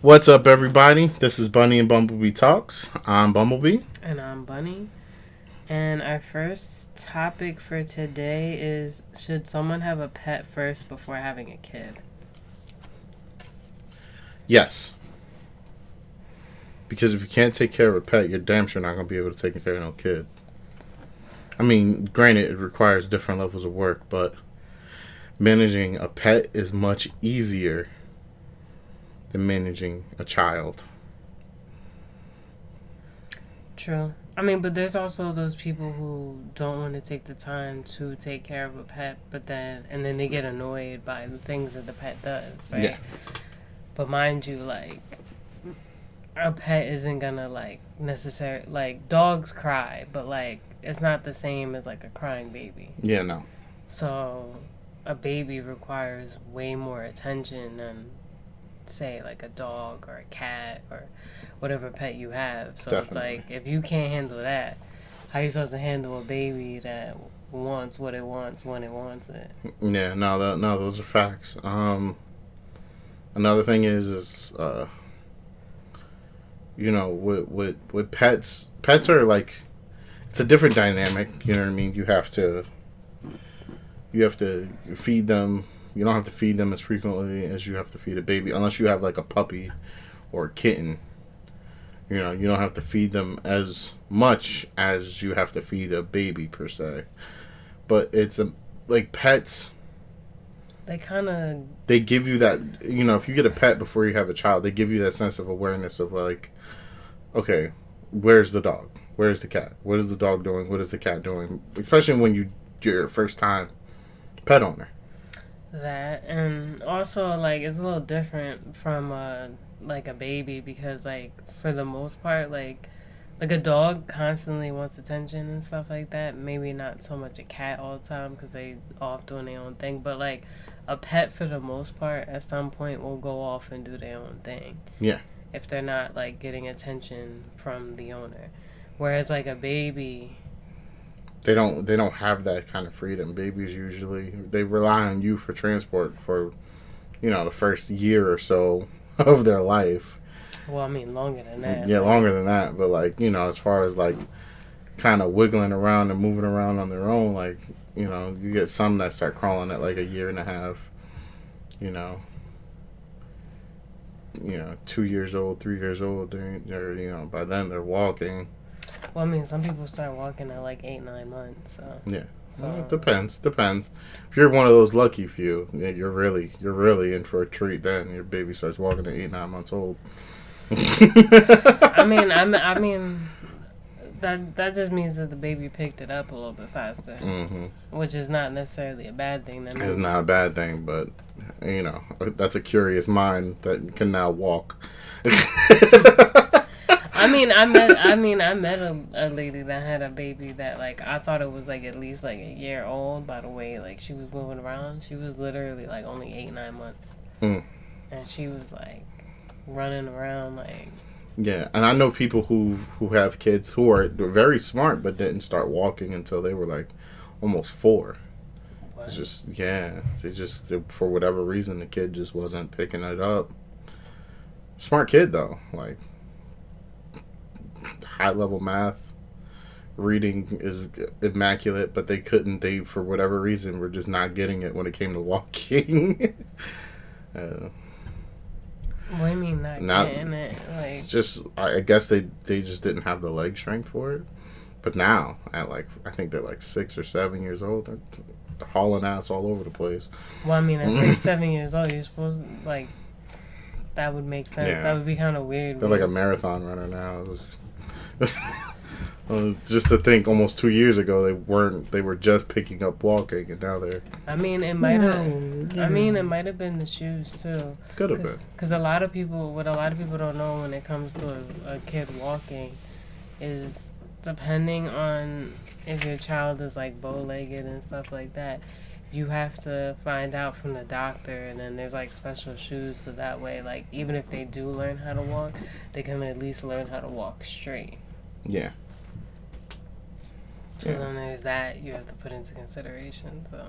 What's up, everybody? This is Bunny and Bumblebee Talks. I'm Bumblebee. And I'm Bunny. And our first topic for today is, should someone have a pet first before having a kid? Yes, because if you can't take care of a pet, you're damn sure not going to be able to take care of no kid. I mean, granted, it requires different levels of work, but managing a pet is much easier than managing a child. True. I mean, but there's also those people who don't want to take the time to take care of a pet, and then they get annoyed by the things that the pet does, right? Yeah. But mind you, like, a pet isn't gonna, like, necessarily, like, dogs cry, but, like, it's not the same as, like, a crying baby. Yeah, no. So a baby requires way more attention than, say, like a dog or a cat or whatever pet you have. So Definitely. it's like, if you can't handle that, how are you supposed to handle a baby that wants what it wants when it wants it? Yeah, no, those are facts. Another thing is with pets are like, it's a different dynamic. You know what I mean? You have to feed them. You don't have to feed them as frequently as you have to feed a baby, unless you have like a puppy or a kitten. You don't have to feed them as much as you have to feed a baby per se. But like pets. They kind of. They give you that. If you get a pet before you have a child, they give you that sense of awareness of like, okay, where's the dog? Where's the cat? What is the dog doing? What is the cat doing? Especially when you're your first time pet owner. That, and also, like, it's a little different from like a baby, because, like, for the most part, like a dog constantly wants attention and stuff like that. Maybe not so much a cat all the time because they off doing their own thing, but like a pet for the most part at some point will go off and do their own thing. Yeah. If they're not like getting attention from the owner. Whereas like a baby, They don't have that kind of freedom. Babies usually they rely on you for transport for the first year or so of their life. well, I mean longer than that. Yeah, Like, longer than that. But like as far as like kind of wiggling around and moving around on their own, like you get some that start crawling at like a year and a half. You know, 2 years old, 3 years old. They're by then they're walking. well, I mean some people start walking at like 8-9 months. So Yeah. so Well, it depends. If you're one of those lucky few, yeah, you're really in for a treat. Then your baby starts walking at 8, 9 months old. I mean that just means that the baby picked it up a little bit faster, which is not necessarily a bad thing. That means It's not a bad thing, but that's a curious mind that can now walk. I met a lady that had a baby that, like, I thought it was like at least like a year old by the way like she was moving around. She was literally like only 8-9 months, Mm. and she was like running around like. Yeah, and I know people who have kids who are very smart but didn't start walking until they were like almost 4. What? It's just for whatever reason the kid just wasn't picking it up. Smart kid though, like high level math, reading is immaculate, but they for whatever reason were just not getting it when it came to walking. uh, What do you mean not getting it? Like, just I guess they just didn't have the leg strength for it. But now at like I think they're like 6 or 7 years old, they're hauling ass all over the place. well, I mean, at 6-7 years old, you're supposed to, like, that would make sense. Yeah. That would be kind of weird. They're like a marathon runner now. Just to think, almost 2 years ago they were just picking up walking, and now they're. I mean, it might have. I mean, it might have been the shoes too. Could have been. Because a lot of people don't know when it comes to a kid walking, is depending on if your child is like bow-legged and stuff like that. You have to find out from the doctor, and then there's like special shoes, so that way, like, even if they do learn how to walk, they can at least learn how to walk straight. Yeah. So then there's that you have to put into consideration. So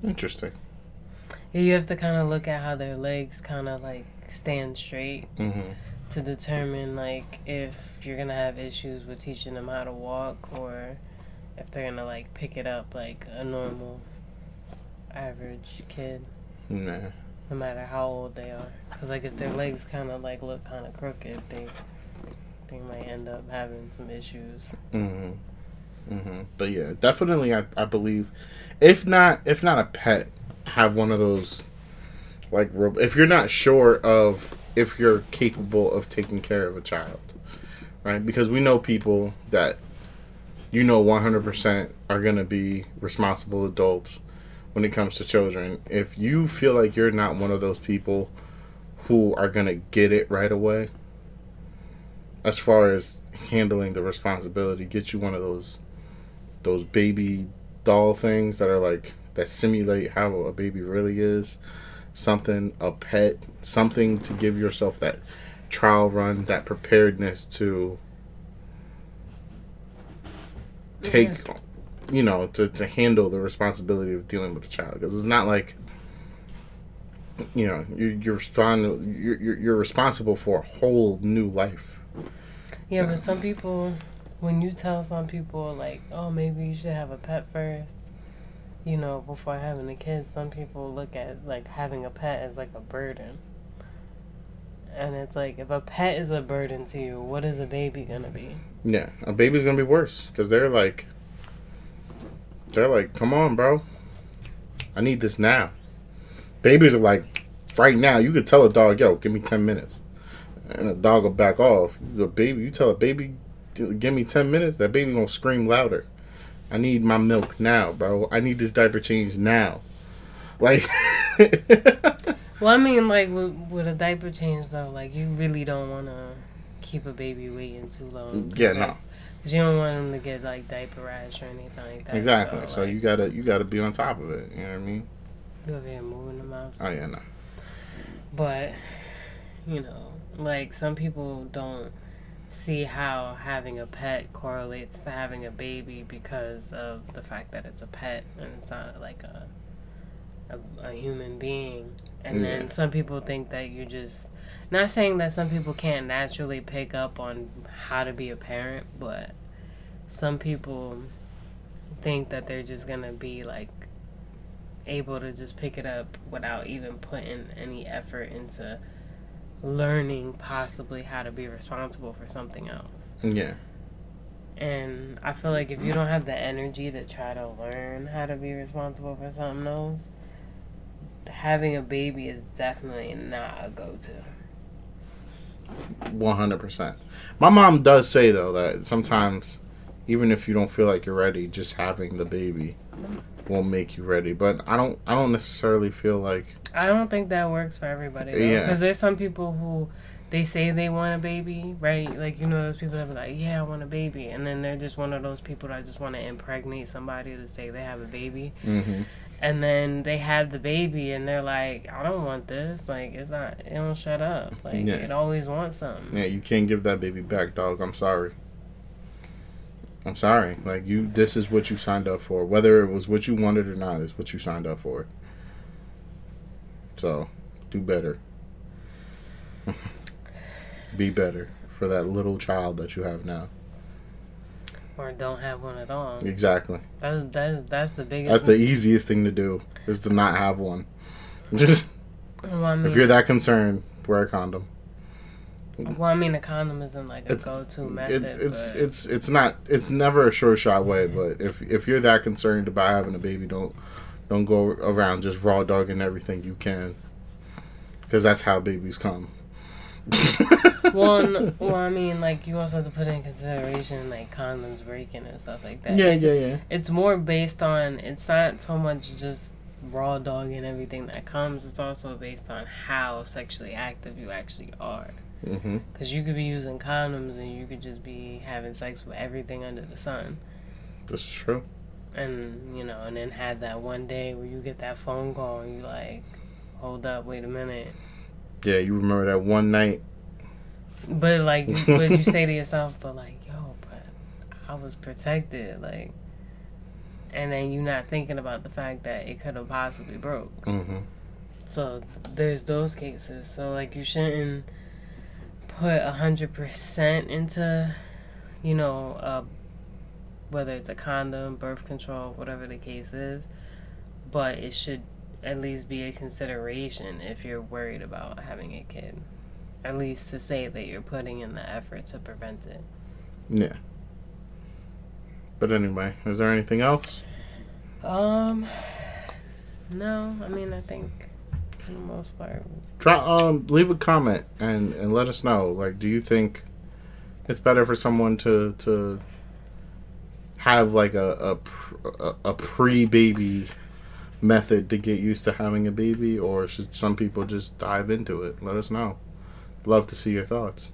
Interesting. You have to kind of look at how their legs kind of like stand straight Mm-hmm. to determine like if you're gonna have issues with teaching them how to walk or if they're gonna like pick it up like a normal average kid. Nah. No matter how old they are, because like if their legs kind of like look kind of crooked, they might end up having some issues. Mm-hmm. Mm-hmm. But yeah, definitely, I believe, if not a pet, have one of those like if you're not sure of if you're capable of taking care of a child, right? Because we know people that 100% are gonna be responsible adults when it comes to children. If you feel like you're not one of those people who are gonna get it right away, as far as handling the responsibility, get you one of those baby doll things that are like that simulate how a baby really is. Something, a pet, something to give yourself that trial run, that preparedness to take, to handle the responsibility of dealing with a child. Because it's not like, you're responsible for a whole new life. Yeah, but some people, when you tell some people like, oh, maybe you should have a pet first, before having a kid, some people look at like having a pet as like a burden. And it's like, if a pet is a burden to you, what is a baby gonna be? Yeah, a baby's gonna be worse because they're like, come on, bro, I need this now. Babies are like, right now, you could tell a dog, yo, give me 10 minutes. And a dog will back off. You tell a baby, give me 10 minutes, that baby gonna scream louder. I need my milk now, bro. I need this diaper change now. Like, well, I mean, like, with a diaper change, though, like, you really don't want to keep a baby waiting too long. Yeah, no. Because you don't want them to get, like, diaper rash or anything like that. Exactly. So you gotta be on top of it. You know what I mean? You over here moving the mouse. Oh, yeah, no. But, like, some people don't see how having a pet correlates to having a baby because of the fact that it's a pet and it's not like a human being. And then some people think that you're just, not saying that some people can't naturally pick up on how to be a parent, but some people think that they're just gonna be like able to just pick it up without even putting any effort into learning possibly how to be responsible for something else. Yeah. And I feel like if you don't have the energy to try to learn how to be responsible for something else, having a baby is definitely not a go-to. 100%. My mom does say, though, that sometimes, even if you don't feel like you're ready, just having the baby won't make you ready. But I don't necessarily feel like... I don't think that works for everybody, though. Yeah. Because there's some people who, they say they want a baby, right? Like, those people that be like, yeah, I want a baby. And then they're just one of those people that just want to impregnate somebody to say they have a baby. Mm-hmm. And then they have the baby and they're like, I don't want this. Like, it don't shut up. Like, it always wants something. Yeah, you can't give that baby back, dog. I'm sorry. Like, this is what you signed up for. Whether it was what you wanted or not, it's what you signed up for. So, do better. Be better for that little child that you have now. Or don't have one at all. Exactly. That's the biggest. That's the easiest thing to do, is to not have one. Just, if you're that concerned, wear a condom. Well, I mean, a condom isn't like a go-to method. It's not. It's never a sure shot way. But if you're that concerned about having a baby, don't go around just raw dogging everything you can, because that's how babies come. Well, I mean, like, you also have to put in consideration, like, condoms breaking and stuff like that. Yeah. It's more based on, it's not so much just raw dogging everything that comes. It's also based on how sexually active you actually are. Mm-hmm. Because you could be using condoms and you could just be having sex with everything under the sun. This is true. And, and then have that one day where you get that phone call and you like, hold up, wait a minute. Yeah, you remember that one night. But like, but you say to yourself, but like, yo, but I was protected, like, and then you're not thinking about the fact that it could have possibly broke. Mm-hmm. So there's those cases. So like you shouldn't put 100% into, whether it's a condom, birth control, whatever the case is. But it should at least be a consideration if you're worried about having a kid. At least to say that you're putting in the effort to prevent it. Yeah. But anyway, is there anything else? No. I mean, I think for the most part. Leave a comment and let us know. Like, do you think it's better for someone to have like a pre-baby method to get used to having a baby, or should some people just dive into it? Let us know. Love to see your thoughts.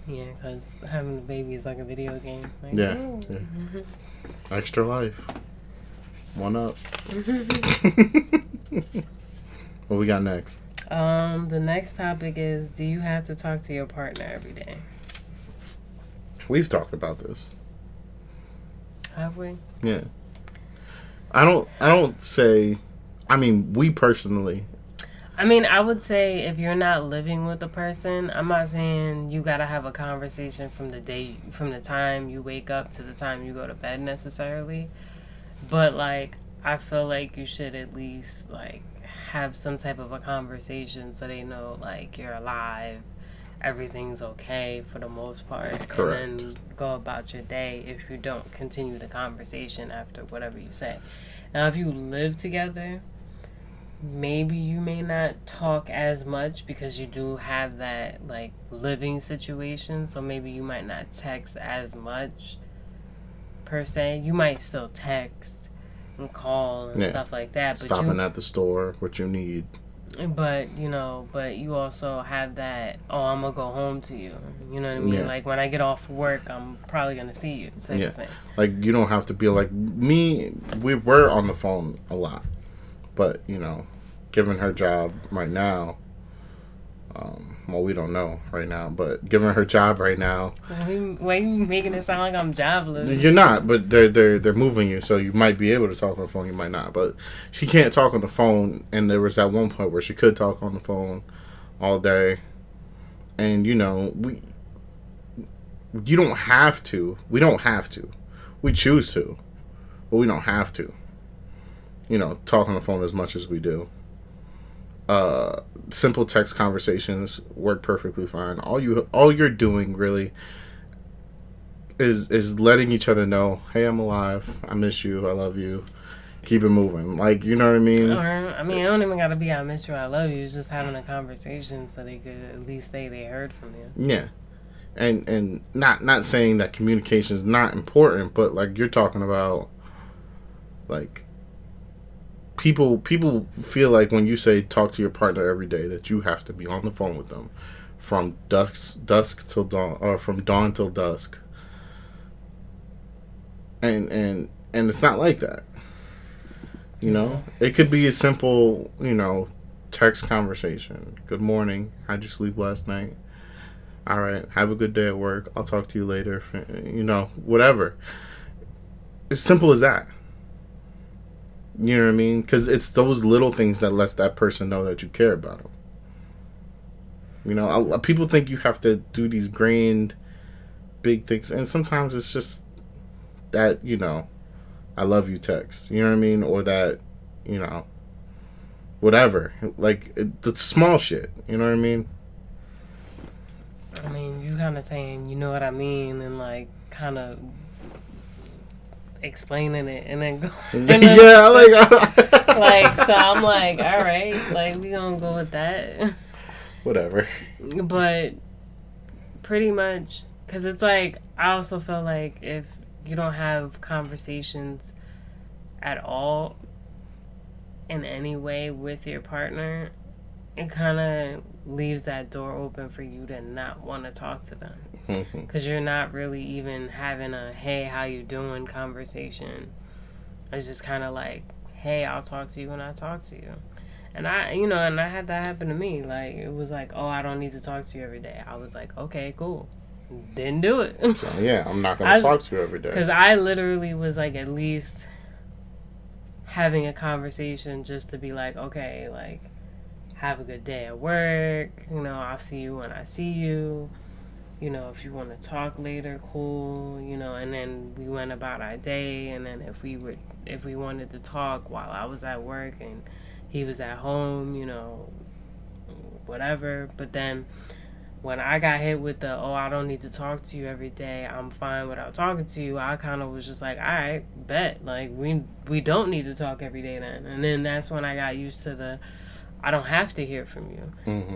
Yeah, because having a baby is like a video game. Like, yeah. Mm-hmm. Extra life. One up. What we got next? The next topic is, do you have to talk to your partner every day? We've talked about this. Have we? Yeah. I don't say, I mean, we personally. I mean, I would say if you're not living with the person, I'm not saying you gotta have a conversation from the time you wake up to the time you go to bed necessarily. But like, I feel like you should at least like have some type of a conversation so they know like you're alive, everything's okay for the most part. Correct. And then go about your day if you don't continue the conversation after whatever you say. Now, if you live together, maybe you may not talk as much because you do have that like living situation, so maybe you might not text as much per se. You might still text and call and stuff like that, but stopping at the store, what you need. But you also have that, I'm gonna go home to you, you know what I mean? Like when I get off work, I'm probably gonna see you type of thing. Like you don't have to be like me. We're on the phone a lot, but given her job right now, well, we don't know right now, but given her job right now, why are you making it sound like I'm jobless? You're not, but they're moving you, so you might be able to talk on the phone, you might not. But she can't talk on the phone, and there was that one point where she could talk on the phone all day, and you don't have to. We don't have to. We choose to, but we don't have to. Talk on the phone as much as we do. Simple text conversations work perfectly fine. All you're doing really is letting each other know, hey, I'm alive, I miss you, I love you, keep it moving. Like, you know what I mean? Or, I mean, it don't even gotta be I miss you, I love you. It's just having a conversation so they could at least say they heard from you. Yeah. And not saying that communication is not important, but like you're talking about, like, people feel like when you say talk to your partner every day that you have to be on the phone with them from dusk till dawn, or from dawn till dusk. And it's not like that. It could be a simple, text conversation. Good morning. How'd you sleep last night? All right. Have a good day at work. I'll talk to you later. Whatever. As simple as that. You know what I mean? Because it's those little things that lets that person know that you care about them. People think you have to do these grand, big things, and sometimes it's just that, I love you text. You know what I mean? Or that, whatever. Like, the small shit. You know what I mean? I mean, you kind of saying, you know what I mean, and like, kind of explaining it and then going like so I'm like, all right, like we gonna go with that, whatever. But pretty much, because it's like, I also feel like if you don't have conversations at all in any way with your partner, it kind of leaves that door open for you to not want to talk to them. Because you're not really even having a, hey, how you doing conversation. It's just kind of like, hey, I'll talk to you when I talk to you. And I had that happen to me. Like, it was like, oh, I don't need to talk to you every day. I was like, okay, cool. Didn't do it. So, yeah, I'm not going to talk to you every day. Because I literally was like at least having a conversation just to be like, okay, like, have a good day at work. You know, I'll see you when I see you. You know, if you want to talk later, cool. You know, and then we went about our day. And then if we wanted to talk while I was at work and he was at home, you know, whatever. But then when I got hit with the, oh, I don't need to talk to you every day, I'm fine without talking to you, I kind of was just like, all right, bet. Like, we don't need to talk every day then. And then that's when I got used to the, I don't have to hear from you. Mm-hmm.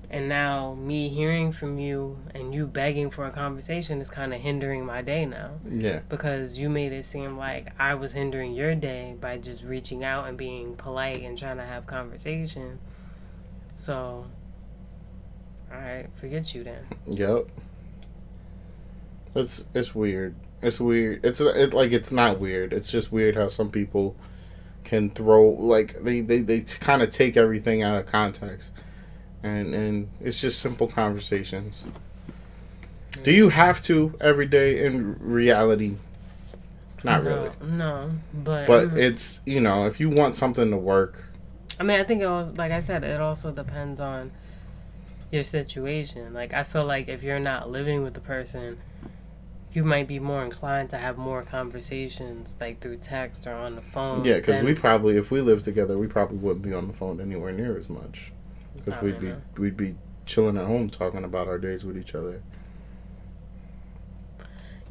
And now me hearing from you and you begging for a conversation is kind of hindering my day now. Yeah. Because you made it seem like I was hindering your day by just reaching out and being polite and trying to have conversation. So, alright, forget you then. Yep. It's weird. It's weird. It's not weird. It's just weird how some people can throw, like, they kind of take everything out of context. And it's just simple conversations. Do you have to every day in reality? Not really. No, but it's, you know, if you want something to work. I mean, I think it was, like I said, it also depends on your situation. Like, I feel like if you're not living with the person, you might be more inclined to have more conversations, like through text or on the phone. Yeah, because if we lived together, we probably wouldn't be on the phone anywhere near as much. Because we'd be chilling at home talking about our days with each other.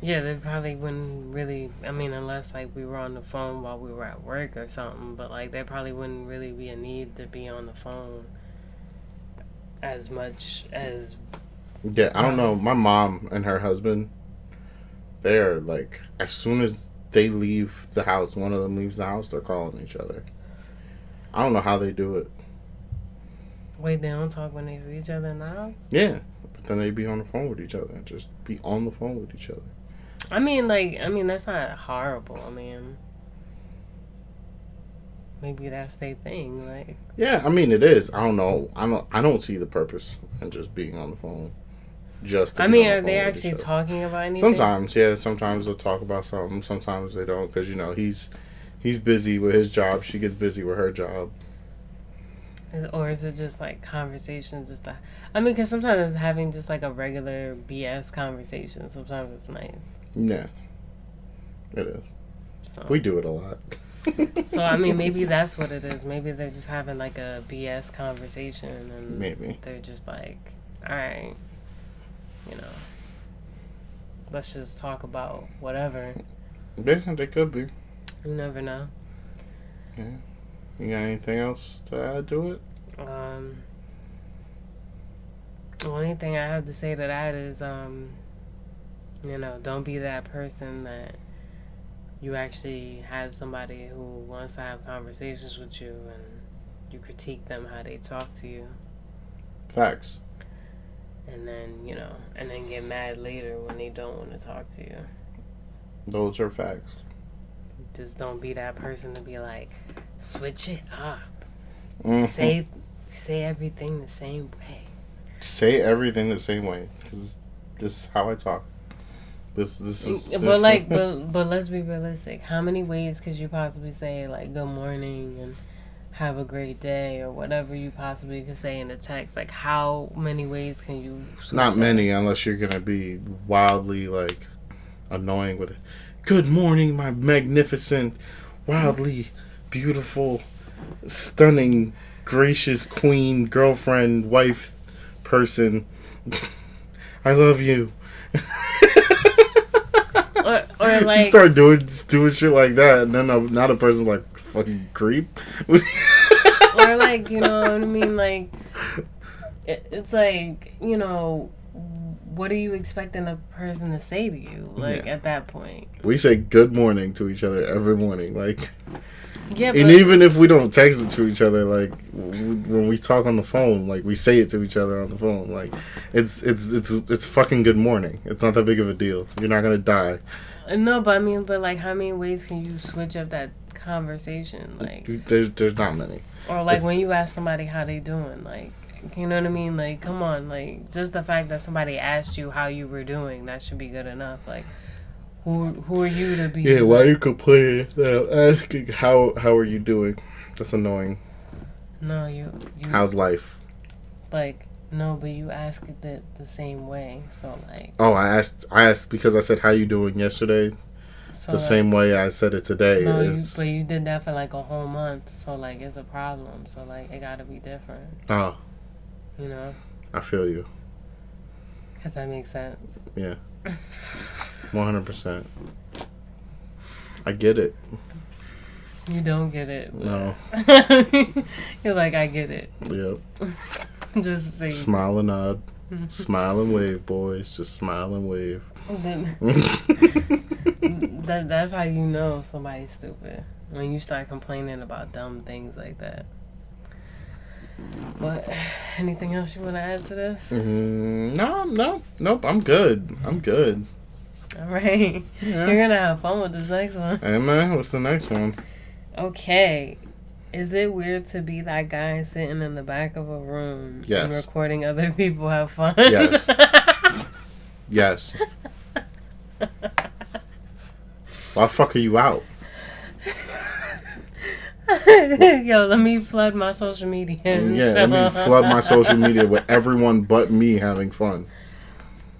Yeah, they probably wouldn't really, I mean, unless, like, we were on the phone while we were at work or something, but, like, there probably wouldn't really be a need to be on the phone as much as... Yeah, I don't know. My mom and her husband, they're, like, as soon as they leave the house, one of them leaves the house, they're calling each other. I don't know how they do it. Wait, they don't talk when they see each other in the house? Yeah, but then they be on the phone with each other. Just be on the phone with each other. I mean, that's not horrible. I mean, maybe that's their thing, like. Yeah, I mean, it is. I don't know. I don't see the purpose in just being on the phone. Just. I mean, are they actually talking about anything? Sometimes, yeah. Sometimes they'll talk about something. Sometimes they don't, because, you know, he's busy with his job. She gets busy with her job. Or is it just, like, conversations? I mean, because sometimes it's having just, like, a regular BS conversation. Sometimes it's nice. Yeah. It is. So. We do it a lot. So, I mean, maybe that's what it is. Maybe they're just having, like, a BS conversation. And maybe. They're just like, all right, you know, let's just talk about whatever. Yeah, they could be. You never know. Yeah. You got anything else to add to it? The only thing I have to say to that is, you know, don't be that person that you actually have somebody who wants to have conversations with you and you critique them how they talk to you. Facts. And then, you know, and then get mad later when they don't want to talk to you. Those are facts. Just don't be that person to be like, switch it up. Mm-hmm. Say everything the same way. Say everything the same way, because this is how I talk. This is. But like, but let's be realistic. How many ways could you possibly say like good morning and have a great day or whatever you possibly could say in the text? Like, how many ways can you? Not many, unless you're gonna be wildly like annoying with it. Good morning, my magnificent, wildly beautiful, stunning, gracious queen, girlfriend, wife, person. I love you. or like you start doing shit like that, and then now the person's like fucking creep. Or like, you know what I mean? Like it's like, you know, what are you expecting a person to say to you? Like, at that point, we say good morning to each other every morning. Like, yeah, and even if we don't text it to each other, like when we talk on the phone, like we say it to each other on the phone. Like, it's fucking good morning. It's not that big of a deal. You're not gonna die. No, but I mean, like, how many ways can you switch up that conversation? Like, there's not many. Or like when you ask somebody how they doing, like. You know what I mean? Like, come on. Like, just the fact that somebody asked you how you were doing, that should be good enough. Like, Who are you to be? Yeah, why are you complaining? Asking how are you doing? That's annoying. No, you. How's life? Like, no, but you asked it the same way. So like. Oh, I asked because I said how you doing yesterday. So The same way I said it today. No, but you did that for like a whole month. So like, it's a problem. So like, it gotta be different. Oh. You know. I feel you. Cause that makes sense. Yeah. 100%. I get it. You don't get it. No. You're like, I get it. Yep. Just say. Smile and nod. Smile and wave, boys. Just smile and wave. That's how you know somebody's stupid. When you start complaining about dumb things like that. But anything else you want to add to this? Nope. I'm good. All right. Yeah. You're gonna have fun with this next one. Hey man, what's the next one? Okay. Is it weird to be that guy sitting in the back of a room and recording other people have fun? Yes. Yes. Why the fuck are you out? Yo, let me flood my social media. Let me flood my social media with everyone but me having fun.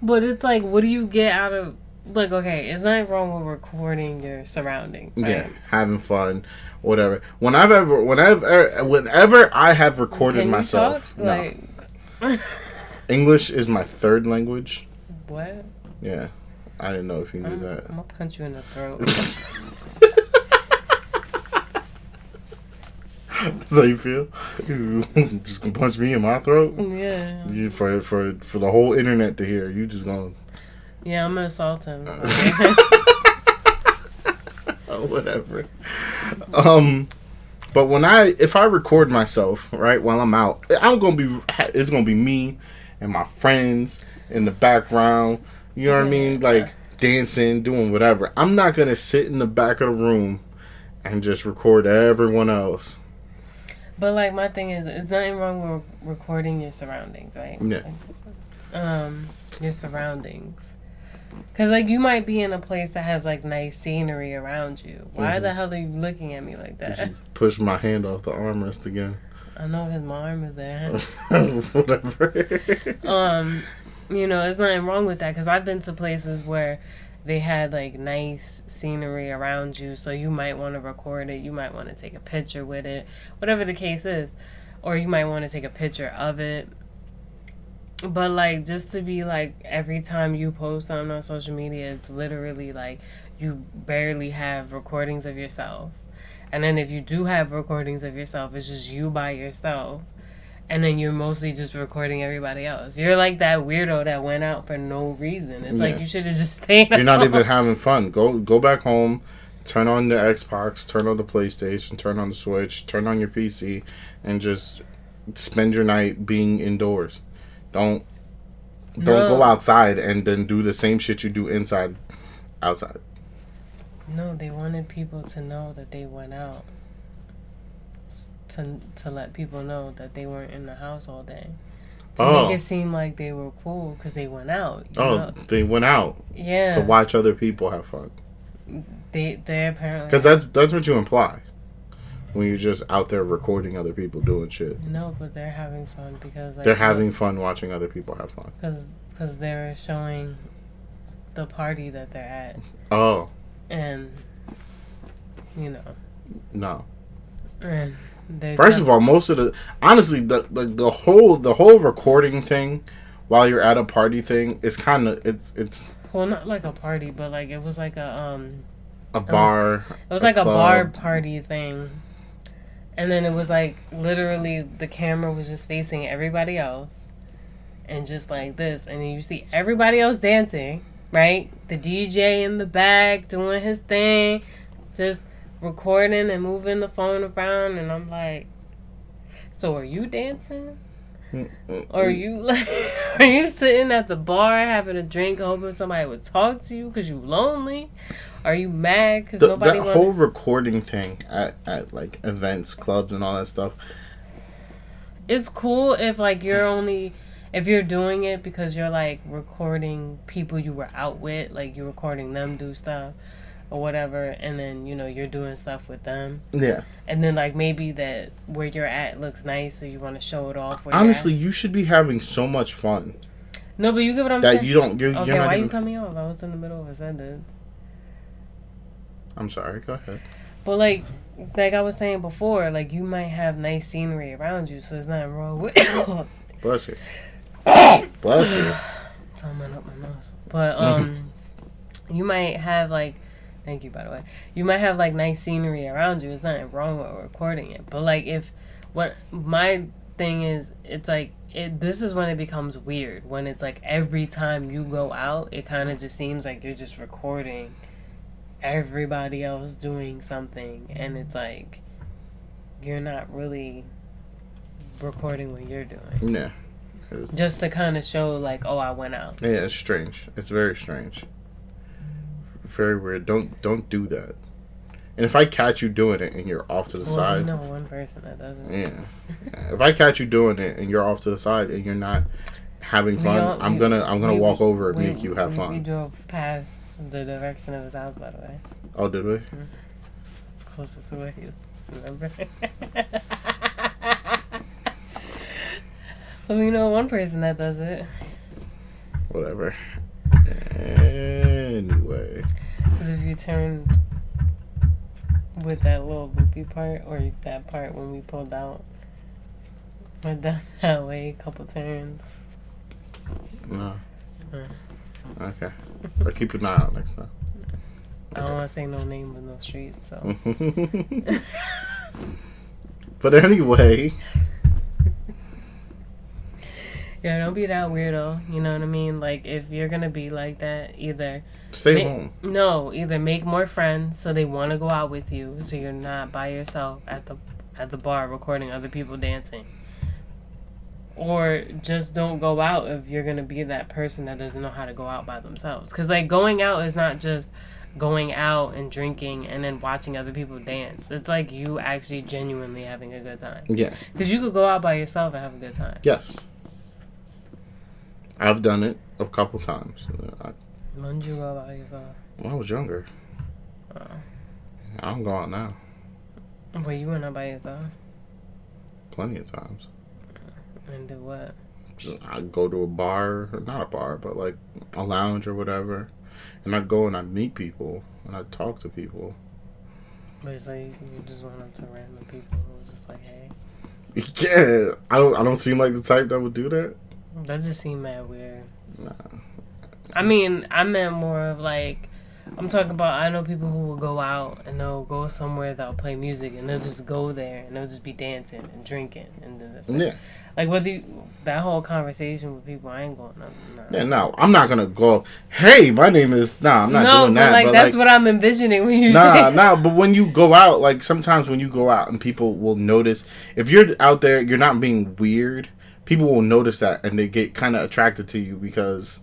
But it's like, what do you get out of... Like, okay, it's nothing wrong with recording your surroundings. Right? Yeah, having fun, whatever. Whenever I have recorded myself... No. Like... English is my third language. What? Yeah. I didn't know if you knew that. I'm gonna punch you in the throat. That's how you feel? You just gonna punch me in my throat? Yeah. You for the whole internet to hear. You just gonna... Yeah, I'm gonna assault him. Oh, whatever. But if I record myself, right, while I'm out, it's gonna be me and my friends in the background. You know what I mean? Like dancing, doing whatever. I'm not gonna sit in the back of the room and just record everyone else. But like, my thing is, it's nothing wrong with recording your surroundings, right? Yeah. Your surroundings. Because, like, you might be in a place that has, like, nice scenery around you. Why the hell are you looking at me like that? You push my hand off the armrest again. I know because my arm is there. Whatever. You know, there's nothing wrong with that. Because I've been to places where they had, like, nice scenery around you. So you might want to record it. You might want to take a picture with it. Whatever the case is. Or you might want to take a picture of it. But, like, just to be, like, every time you post something on social media, it's literally, like, you barely have recordings of yourself. And then if you do have recordings of yourself, it's just you by yourself. And then you're mostly just recording everybody else. You're, like, that weirdo that went out for no reason. It's like, you should have just stayed You're not even having fun. Go back home, turn on the Xbox, turn on the PlayStation, turn on the Switch, turn on your PC, and just spend your night being indoors. Don't go outside and then do the same shit you do outside. No, they wanted people to know that they went out. To let people know that they weren't in the house all day. To make it seem like they were cool because they went out. You know? They went out. Yeah. To watch other people have fun. They apparently... Because that's what you imply. When you're just out there recording other people doing shit. No, but they're having fun because... Like, they're having fun watching other people have fun. Because they're showing the party that they're at. Oh. And, you know. No. And first of all, most of the... Honestly, the whole recording thing while you're at a party thing is kind of... It's... Well, not like a party, but like it was like a bar. It was like a bar party thing. And then it was like literally the camera was just facing everybody else and just like this. And then you see everybody else dancing, right? The DJ in the back doing his thing, just recording and moving the phone around. And I'm like, so are you dancing? Or are you are you sitting at the bar having a drink hoping somebody would talk to you because you lonely? Are you mad because nobody that whole recording thing at like events, clubs, and all that stuff? It's cool if like you're only if you're doing it because you're like recording people you were out with, like you're recording them do stuff or whatever, and then you're doing stuff with them. Yeah. And then like maybe that where you're at looks nice, so you want to show it off. Honestly, you should be having so much fun. No, but you get what I'm saying. That you don't. You're okay, not why even... you cut me off? I was in the middle of a sentence. I'm sorry. Go ahead. But like I was saying before, like you might have nice scenery around you, so there's nothing wrong with. Bless you. Bless you. Someone up my nose. But you might have like, thank you by the way. You might have like nice scenery around you. There's nothing wrong with recording it. But like what my thing is, it's like this is when it becomes weird. When it's like every time you go out, it kind of just seems like you're just recording everybody else doing something, and it's like you're not really recording what you're doing. Yeah. Just to kind of show like, oh, I went out. Yeah, it's strange. It's very strange. Very weird. Don't do that. And if I catch you doing it and you're off to the side, you know one person that does it. Yeah. If I catch you doing it and you're off to the side and you're not having fun, I'm gonna walk over and make you have fun. We drove past the direction of his house, by the way. Oh, did we? Mm-hmm. Closer to where he remember. Well, you know one person that does it. Whatever. Anyway. Because if you turn with that little loopy part, or that part when we pulled out, went down that way a couple turns. No. Okay. I'll keep an eye out next time. I don't want to say no name with no street, so. But anyway. Yeah, don't be that weirdo. You know what I mean? Like, if you're gonna be like that, either stay home. No, either make more friends so they want to go out with you, so you're not by yourself at the bar recording other people dancing. Or just don't go out if you're gonna be that person that doesn't know how to go out by themselves. Because like going out is not just going out and drinking and then watching other people dance. It's like you actually genuinely having a good time. Yeah. Because you could go out by yourself and have a good time. Yes. I've done it a couple times. When did you go out by yourself? When I was younger. Oh. I don't go out now. Well, you went out by yourself? Plenty of times. And do what? I go to a bar, not a bar, but like a lounge or whatever. And I go and I meet people and I talk to people. But so you just went up to random people and was just like, hey? Yeah. I don't seem like the type that would do that. That just seemed mad weird. Nah. I mean, I meant more of like, I'm talking about, I know people who will go out and they'll go somewhere, they'll play music and they'll just go there and they'll just be dancing and drinking and then that's it. Yeah. Like that whole conversation with people, I ain't going no. Yeah, no, I'm not gonna go. Hey, my name is. Nah, I'm not doing that. Like, that's what I'm envisioning when you say. Nah. But when you go out, like sometimes when you go out and people will notice if you're out there, you're not being weird. People will notice that and they get kind of attracted to you because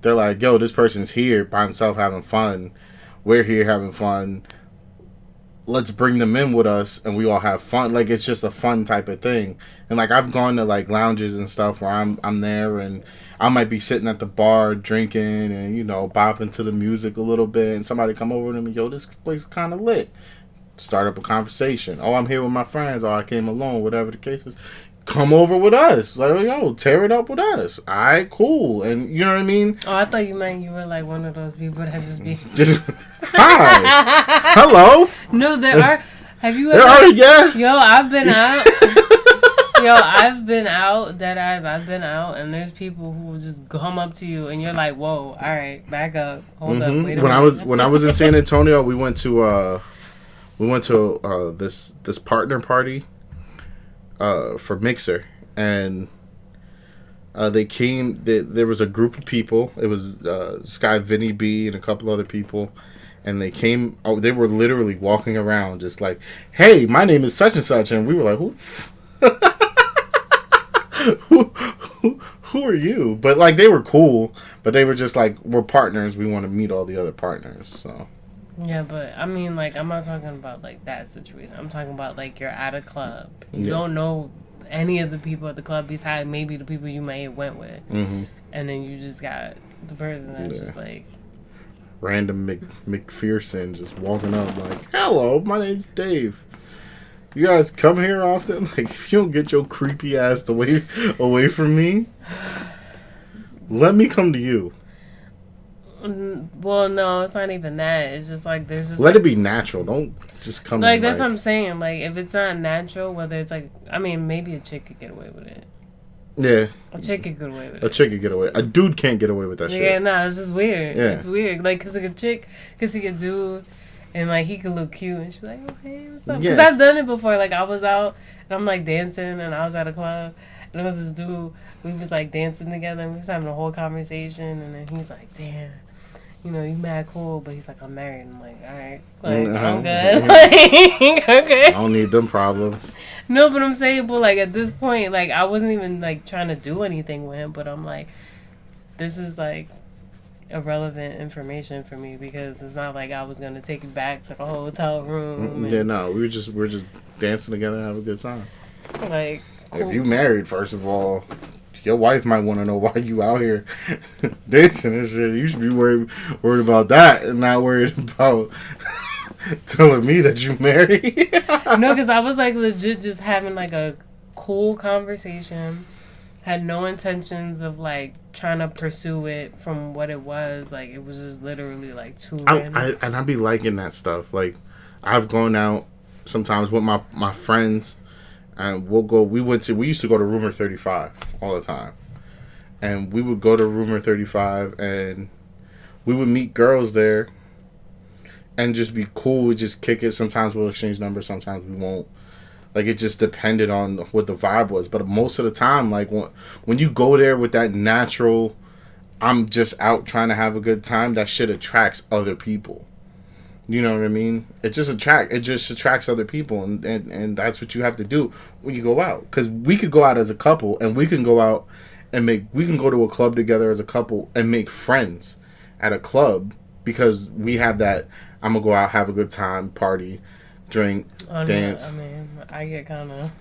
they're like, yo, this person's here by himself having fun. We're here having fun. Let's bring them in with us and we all have fun. Like, it's just a fun type of thing. And like, I've gone to like lounges and stuff where I'm there and I might be sitting at the bar drinking and, bopping to the music a little bit and somebody come over to me, yo, this place is kind of lit. Start up a conversation. Oh, I'm here with my friends. Or I came alone, whatever the case is. Come over with us. Like, yo, tear it up with us. All right, cool. And you know what I mean? Oh, I thought you meant you were like one of those people that just be... Hi. Hello. No, there are... Have you ever... Yeah. Yo, I've been out. I've been out, deadass. I've been out, and there's people who will just come up to you, and you're like, whoa, all right, back up. Hold up, wait a minute. When I was in San Antonio, we went to this partner party. For Mixer, and they came. There was a group of people. It was this guy Vinny B and a couple other people, and they came. Oh, they were literally walking around, just like, "Hey, my name is such and such," and we were like, "Who are you?" But like, they were cool, but they were just like, "We're partners. We want to meet all the other partners." So. Yeah, but I mean, like, I'm not talking about like that situation. I'm talking about like you're at a club. You don't know any of the people at the club besides maybe the people you may have went with. Mm-hmm. And then you just got the person that's just random McPherson just walking up like, hello, my name's Dave. You guys come here often? Like, if you don't get your creepy ass away from me, let me come to you. Well, no, it's not even that. It's just like there's just let it be natural. Don't just come. Like that's what I'm saying. Like if it's not natural, whether it's like I mean maybe a chick could get away with it. Yeah. A chick could get away with it. A chick could get away. A dude can't get away with that shit. Yeah, no, it's just weird. Yeah. It's weird. Like, because like a chick could see a dude and, like, he could look cute and she's like, oh, hey, what's up? Because I've done it before. Like, I was out and I'm, like, dancing and I was at a club and there was this dude. We was, like, dancing together and we was having a whole conversation and then he's like, damn. You know, you mad cool, but he's like, I'm married. I'm like, all right, like, I'm good. Like, okay. I don't need them problems. No, but I'm saying, but, like, at this point, like, I wasn't even, like, trying to do anything with him, but I'm like, this is, like, irrelevant information for me because it's not like I was going to take you back to the hotel room. Yeah, no, we're just dancing together and have a good time. Like, cool. If you married, first of all, your wife might want to know why you out here dancing and shit. You should be worried about that and not worried about telling me that you married. No, because I was like legit just having like a cool conversation. Had no intentions of like trying to pursue it from what it was. Like it was just literally like two random. And I be liking that stuff. Like I've gone out sometimes with my friends. And we used to go to Rumor 35 all the time. And we would go to Rumor 35 and we would meet girls there and just be cool. We'd just kick it. Sometimes we'll exchange numbers, sometimes we won't. Like, it just depended on what the vibe was. But most of the time, like, when you go there with that natural, I'm just out trying to have a good time, that shit attracts other people. You know what I mean? It just attracts other people, and that's what you have to do when you go out. Because we could go out as a couple, and we can go out and we can go to a club together as a couple and make friends at a club because we have that. I'm gonna go out, have a good time, party, drink, dance. I mean, I get kind of.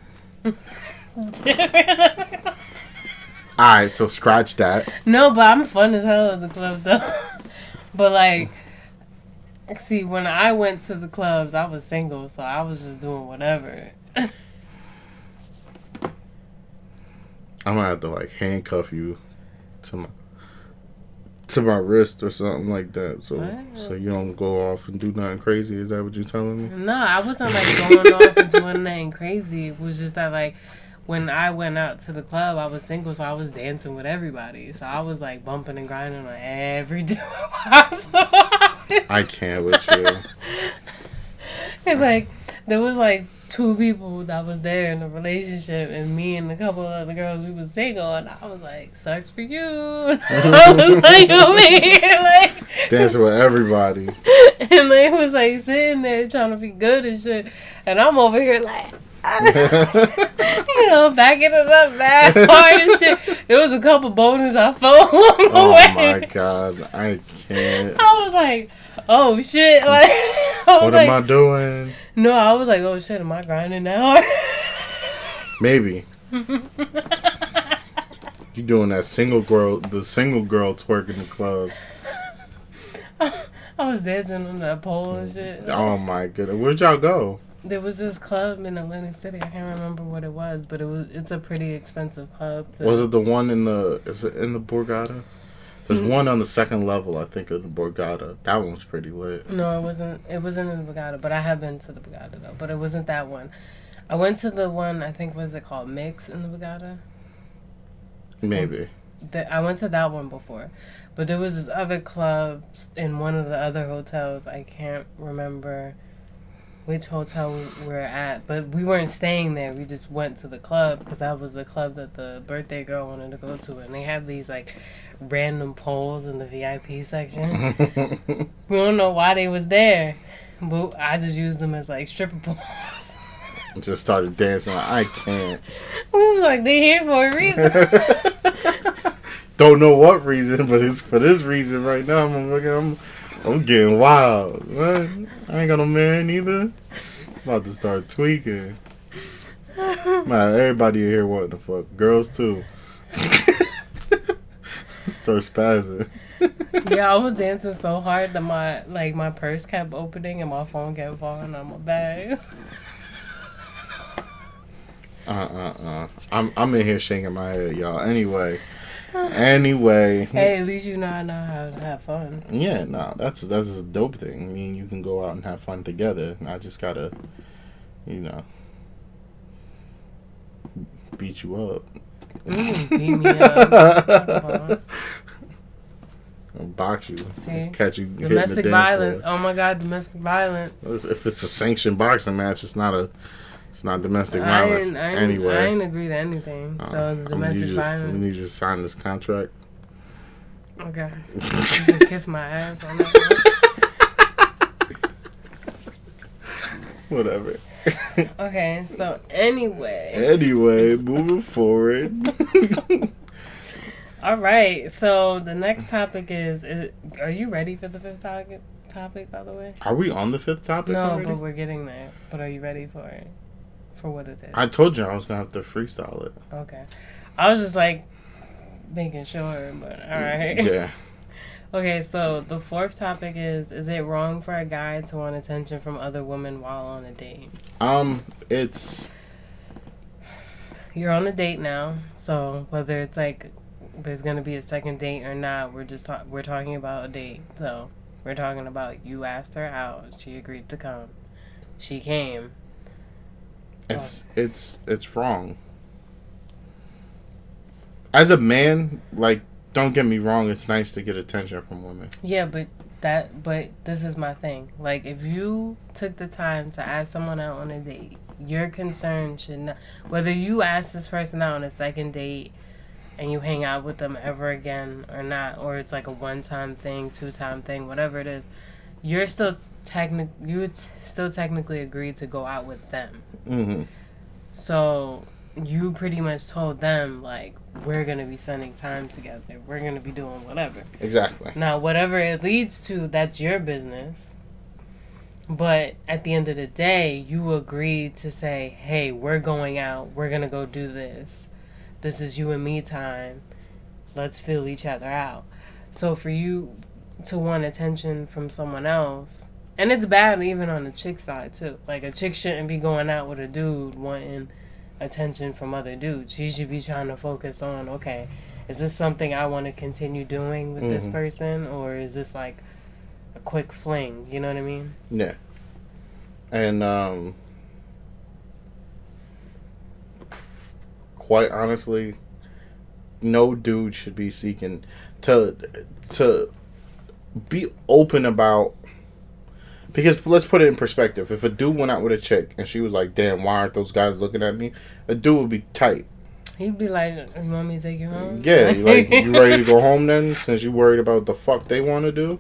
Alright, so scratch that. No, but I'm fun as hell at the club though. But like. See, when I went to the clubs, I was single, so I was just doing whatever. I'm gonna have to like handcuff you to my wrist or something like that, so you don't go off and do nothing crazy. Is that what you're telling me? No, I wasn't like going off and doing nothing crazy. It was just that like when I went out to the club, I was single, so I was dancing with everybody. So I was like bumping and grinding on every dude possible. I can't with you. It's like there was like two people that was there in a relationship, and me and a couple of other girls, we was single, and I was like, "Sucks for you." I was like, "Oh man," like dancing with everybody, and they was like sitting there trying to be good and shit, and I'm over here like. You know, backing it up bad hard and shit. There was a couple bonus I felt along the way. Oh my god, I can't. I was like, oh shit, like what am I doing? No, I was like, oh shit, am I grinding that hard? Maybe. You doing that single girl twerk in the club. I was dancing on that pole and shit. Oh my goodness, where'd y'all go? There was this club in Atlantic City. I can't remember what it was, but it's a pretty expensive club. Was it the one is it in the Borgata? There's one on the second level, I think, of the Borgata. That one was pretty lit. No, it wasn't. It wasn't in the Borgata, but I have been to the Borgata though. But it wasn't that one. I went to the one, I think, was it called Mix in the Borgata? Maybe. I went to that one before, but there was this other club in one of the other hotels. I can't remember which hotel we were at, but we weren't staying there. We just went to the club because that was the club that the birthday girl wanted to go to, and they had these like random poles in the VIP section. We don't know why they was there, but I just used them as like stripper poles. Just started dancing. I can't. We was like, they here for a reason. Don't know what reason, but it's for this reason right now. I'm getting wild. What? I ain't got no man either. I'm about to start tweaking. Man, everybody here wanting to fuck. Girls too. Start spazzing. Yeah, I was dancing so hard that my purse kept opening and my phone kept falling on my bag. I'm in here shaking my head, y'all. Anyway. Hey, at least you know I know how to have fun. Yeah, no, that's a dope thing. I mean, you can go out and have fun together. I just gotta, beat you up. Beat me up. Box you. See? Catch you domestic hitting the violence. dance floor. Oh my God, domestic violence. If it's a sanctioned boxing match, it's not domestic violence. Anyway, I ain't agree to anything. So it's domestic violence. We need you to sign this contract. Okay. You can kiss my ass on that one. Whatever. Okay, so anyway. Moving forward. All right, so the next topic is are you ready for the fifth topic, by the way? Are we on the fifth topic No, already? but we're getting there. But are you ready for it? For what it is? I told you I was going to have to freestyle it. Okay. I was just like making sure, but all right. Yeah. Okay, so the fourth topic is it wrong for a guy to want attention from other women while on a date? It's... You're on a date now, so whether it's like there's going to be a second date or not, we're talking about a date. So we're talking about you asked her out, she agreed to come. She came. It's wrong. As a man, like, don't get me wrong, it's nice to get attention from women. Yeah, but this is my thing. Like, if you took the time to ask someone out on a date, your concern should not, whether you ask this person out on a second date and you hang out with them ever again or not, or it's like a one-time thing, two-time thing, whatever it is, you would still technically agree to go out with them. Mm-hmm. So you pretty much told them, like, we're going to be spending time together. We're going to be doing whatever. Exactly. Now, whatever it leads to, that's your business. But at the end of the day, you agreed to say, hey, we're going out. We're going to go do this. This is you and me time. Let's feel each other out. So for you to want attention from someone else, and it's bad even on the chick side, too. Like, a chick shouldn't be going out with a dude wanting attention from other dudes. She should be trying to focus on, okay, is this something I want to continue doing with this person, or is this like a quick fling? You know what I mean? Yeah. And quite honestly, no dude should be seeking to be open about. Because let's put it in perspective. If a dude went out with a chick and she was like, damn, why aren't those guys looking at me? A dude would be tight. He'd be like, you want me to take you home? Yeah, like, you ready to go home then? Since you worried about the fuck they want to do?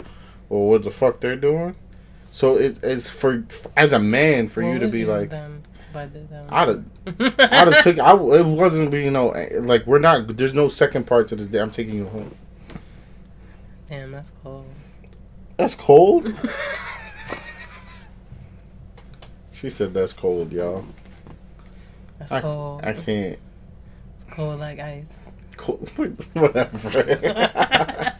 Or what the fuck they're doing? So it's for, as a man, for you to be like, I'd have took, it wasn't, like, we're not, there's no second part to this day. I'm taking you home. Damn, that's cold. That's cold? She said that's cold, y'all. That's cold. I can't. It's cold like ice. Cold. Whatever.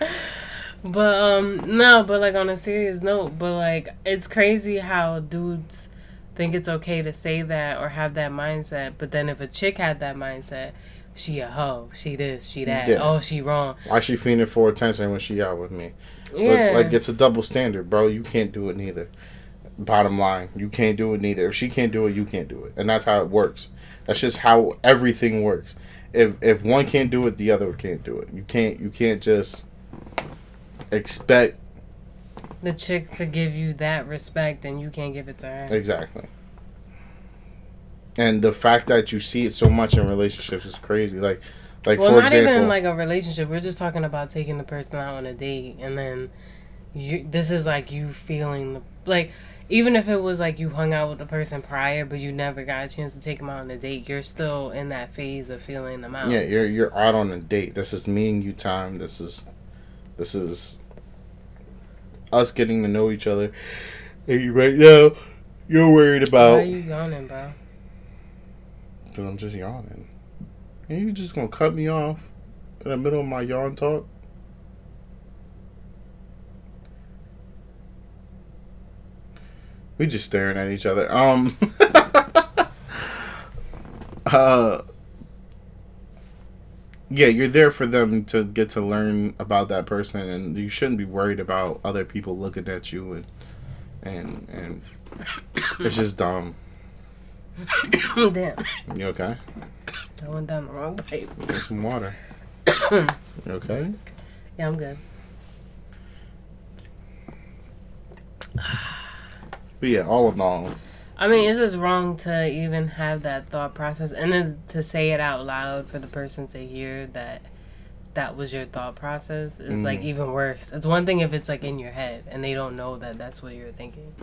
But, no, but, like, on a serious note, but, like, it's crazy how dudes think it's okay to say that or have that mindset, but then if a chick had that mindset, she a hoe, she this, she that, oh, she wrong. Why she fiending for attention when she out with me? Yeah. But, like, it's a double standard, bro. You can't do it neither. Bottom line, you can't do it neither. If she can't do it, you can't do it, and that's how it works. That's just how everything works. If one can't do it, the other can't do it. You can't just expect the chick to give you that respect, and you can't give it to her. Exactly. And the fact that you see it so much in relationships is crazy. Like well, for not example, even like a relationship. We're just talking about taking the person out on a date, and then this is like you feeling like. Even if it was like you hung out with the person prior, but you never got a chance to take them out on a date, you're still in that phase of feeling them out. Yeah, you're out on a date. This is me and you time. This is us getting to know each other. And right now, you're worried about. Why are you yawning, bro? Because I'm just yawning. And you just gonna cut me off in the middle of my yawn talk? We just staring at each other. Yeah, you're there for them to get to learn about that person, and you shouldn't be worried about other people looking at you, and it's just dumb. Damn. You okay? I went down the wrong pipe. Get some water. You okay? Yeah, I'm good. But yeah, all in all, I mean, it's just wrong to even have that thought process, and then to say it out loud for the person to hear that was your thought process is like even worse. It's one thing if it's like in your head and they don't know that that's what you're thinking.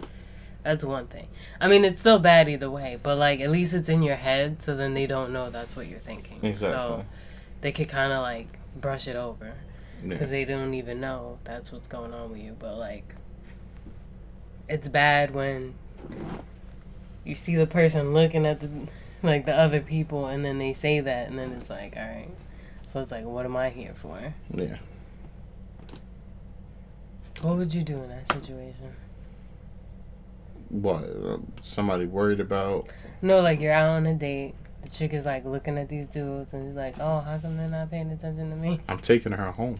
That's one thing. I mean, it's still bad either way, but like at least it's in your head, so then they don't know that's what you're thinking. Exactly. So they could kind of like brush it over because they don't even know that's what's going on with you. But like, it's bad when you see the person looking at the other people, and then they say that, and then it's like, all right. So it's like, what am I here for? Yeah. What would you do in that situation? What? Somebody worried about? No, like you're out on a date. The chick is like looking at these dudes, and she's like, oh, how come they're not paying attention to me? I'm taking her home.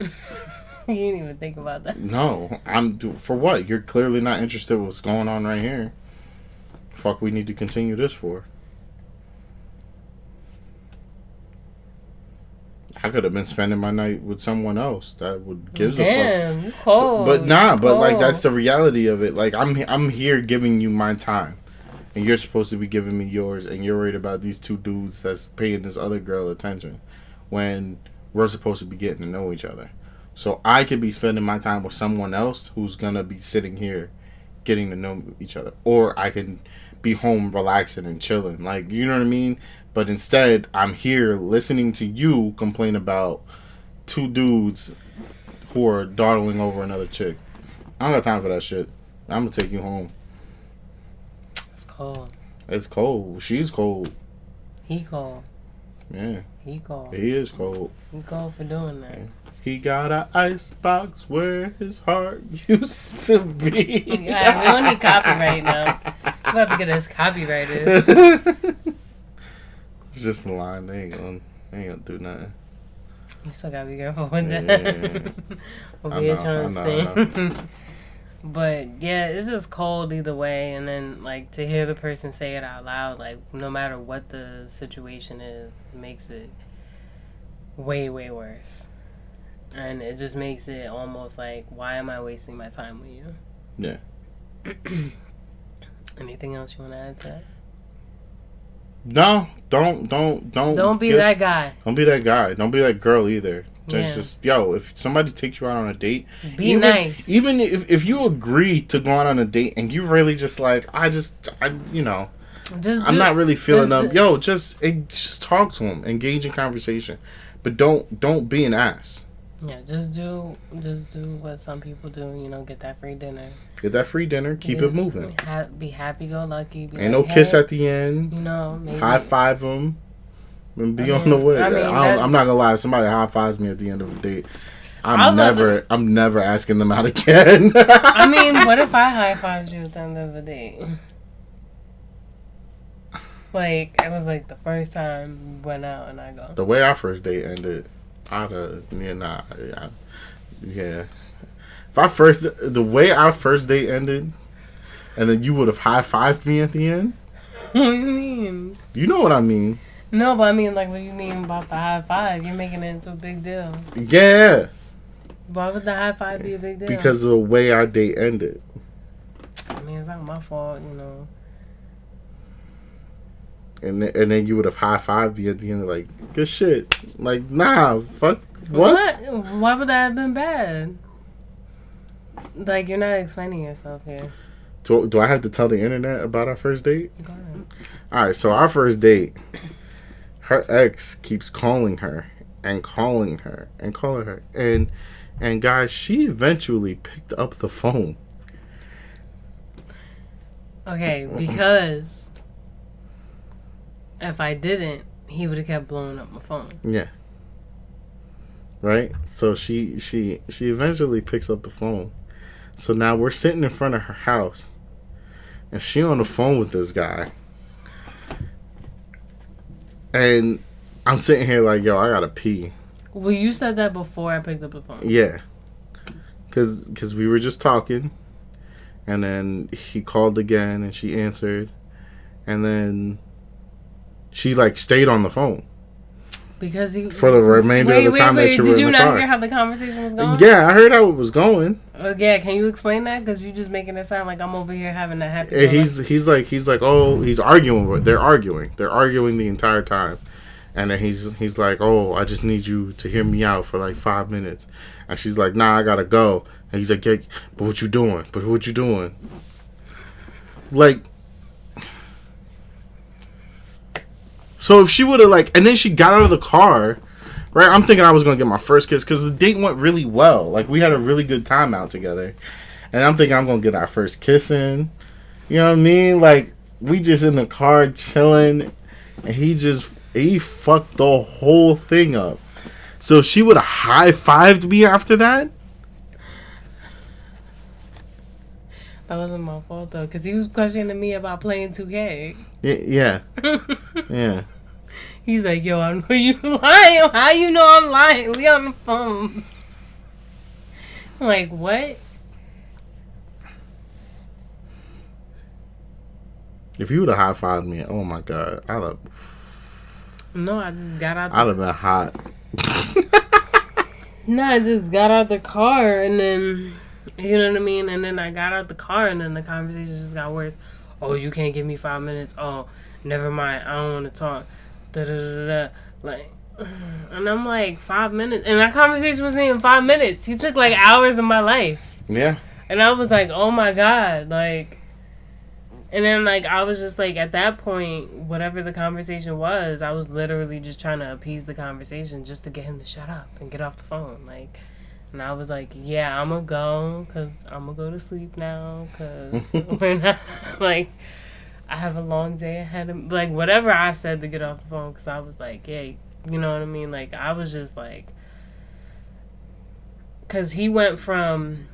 You didn't even think about that. No, for what? You're clearly not interested in what's going on right here. Fuck, we need to continue this for. I could have been spending my night with someone else that would give a fuck. Damn, you cold. But like that's the reality of it. Like I'm here giving you my time, and you're supposed to be giving me yours, and you're worried about these two dudes that's paying this other girl attention, when we're supposed to be getting to know each other. So I could be spending my time with someone else who's gonna be sitting here, getting to know each other, or I can be home relaxing and chilling. Like, you know what I mean? But instead, I'm here listening to you complain about two dudes who are dawdling over another chick. I don't got time for that shit. I'm gonna take you home. It's cold. It's cold. She's cold. He cold. Yeah. He cold. He is cold. He cold for doing that. Yeah. He got an ice box where his heart used to be. Yeah, we don't need copyright now. We have to get us copyrighted. It's just a line. They ain't gonna do nothing. You still gotta be careful with that. What we trying to say. But yeah, it's just cold either way. And then like to hear the person say it out loud, like no matter what the situation is, makes it way, way worse. And it just makes it almost like, why am I wasting my time with you? Yeah. Anything else you want to add to that? No, don't be that guy. Don't be that guy. Don't be that girl either. Yeah. Just if somebody takes you out on a date, be nice. Even if you agree to go out on a date and you really just like, I'm not really feeling them. Just talk to them, engage in conversation, but don't be an ass. Yeah, just do what some people do. Get that free dinner. Get that free dinner. Keep it moving. Be happy-go-lucky. Ain't no kiss at the end. Maybe. High five them and be on the way. I'm not gonna lie. If somebody high fives me at the end of a date, I'm never asking them out again. I mean, what if I high fived you at the end of the date? Like, it was like the first time we went out and I go. The way our first date ended, yeah. The way our first date ended, and then you would have high fived me at the end. What do you mean? You know what I mean. No, but I mean, like, what do you mean about the high five? You're making it into a big deal. Yeah. Why would the high five be a big deal? Because of the way our date ended. I mean, it's not my fault, And then you would have high fived me at the end, like, good shit. Like, nah, fuck. What? Why would that have been bad? Like, you're not explaining yourself here. Do I have to tell the internet about our first date? Go ahead. Alright, so our first date, her ex keeps calling her and calling her and calling her. And guys, she eventually picked up the phone. Okay, because If I didn't, he would have kept blowing up my phone. Yeah. Right? So she eventually picks up the phone. So now we're sitting in front of her house. And she on the phone with this guy. And I'm sitting here like, yo, I gotta pee. Well, you said that before I picked up the phone. Yeah. Because we were just talking. And then he called again and she answered. And then she like stayed on the phone. Because he... For the remainder of the time that you were in the car. Did you not hear how the conversation was going? Yeah, I heard how it was going. Yeah, can you explain that? Because you're just making it sound like I'm over here having a happy... He's like, oh, he's arguing. They're arguing. They're arguing the entire time. And then he's like, oh, I just need you to hear me out for like 5 minutes. And she's like, nah, I gotta go. And he's like, yeah, but what you doing? But what you doing? Like... So if she would have like, and then she got out of the car, right? I'm thinking I was gonna get my first kiss because the date went really well. Like we had a really good time out together, and I'm thinking I'm gonna get our first kiss in. You know what I mean? Like we just in the car chilling, and he fucked the whole thing up. So if she would have high fived me after that. That wasn't my fault though, because he was questioning me about playing 2K. Yeah. Yeah. He's like, yo, I know you lying. How you know I'm lying? We on the phone. I'm like, what? If you would have high fived me, oh my god, No, I just got out. I'd have been hot. No, I just got out the car and then, you know what I mean? And then I got out the car and then the conversation just got worse. Oh, you can't give me 5 minutes. Oh, never mind. I don't want to talk. Da da da da. Like, and I'm like, 5 minutes, and that conversation wasn't even 5 minutes. He took like hours of my life. Yeah. And I was like, oh my god, like. And then like I was just like at that point, whatever the conversation was, I was literally just trying to appease the conversation just to get him to shut up and get off the phone, like. And I was like, yeah, I'm gonna go, because I'm gonna go to sleep now, because we're not, like, I have a long day ahead of me. Like, whatever I said to get off the phone, because I was like, yeah, you know what I mean? Like, I was just like, because he went from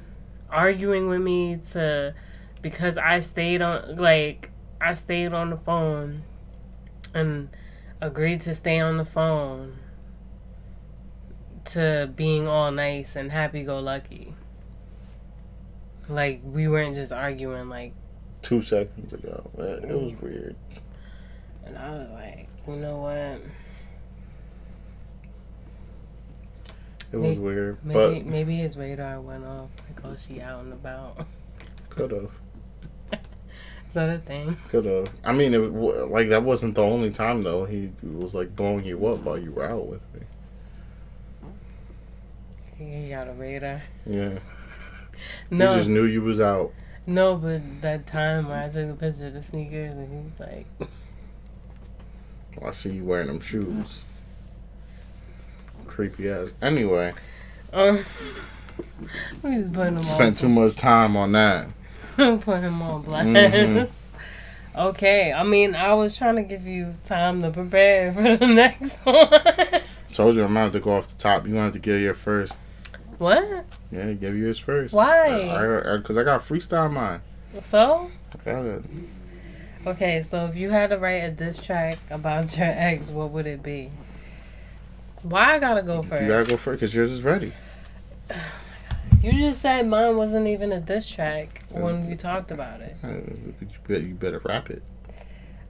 arguing with me to, because I stayed on the phone and agreed to stay on the phone, to being all nice and happy-go-lucky. Like, we weren't just arguing, like... 2 seconds ago. It was weird. And I was like, you know what? It was weird, but... Maybe his radar went off. Like, oh, she out and about. Could've. Is that a thing? Could've. I mean, like, that wasn't the only time, though. He was, like, blowing you up while you were out with me. He got a radar. Yeah. No. He just knew you was out. No, but that time where I took a picture of the sneakers and he was like... Well, I see you wearing them shoes. Creepy ass. Anyway. We just put him Spent too much time on that. Put him on blast. Mm-hmm. Okay, I mean, I was trying to give you time to prepare for the next one. Told you I'm going to have to go off the top. You're going to have to get your first. What? Yeah, give yours first. Why? Because I got freestyle mine. So? I got it. Okay, so if you had to write a diss track about your ex, what would it be? Why I gotta go first? You gotta go first because yours is ready. You just said mine wasn't even a diss track when we talked about it. You better rap it.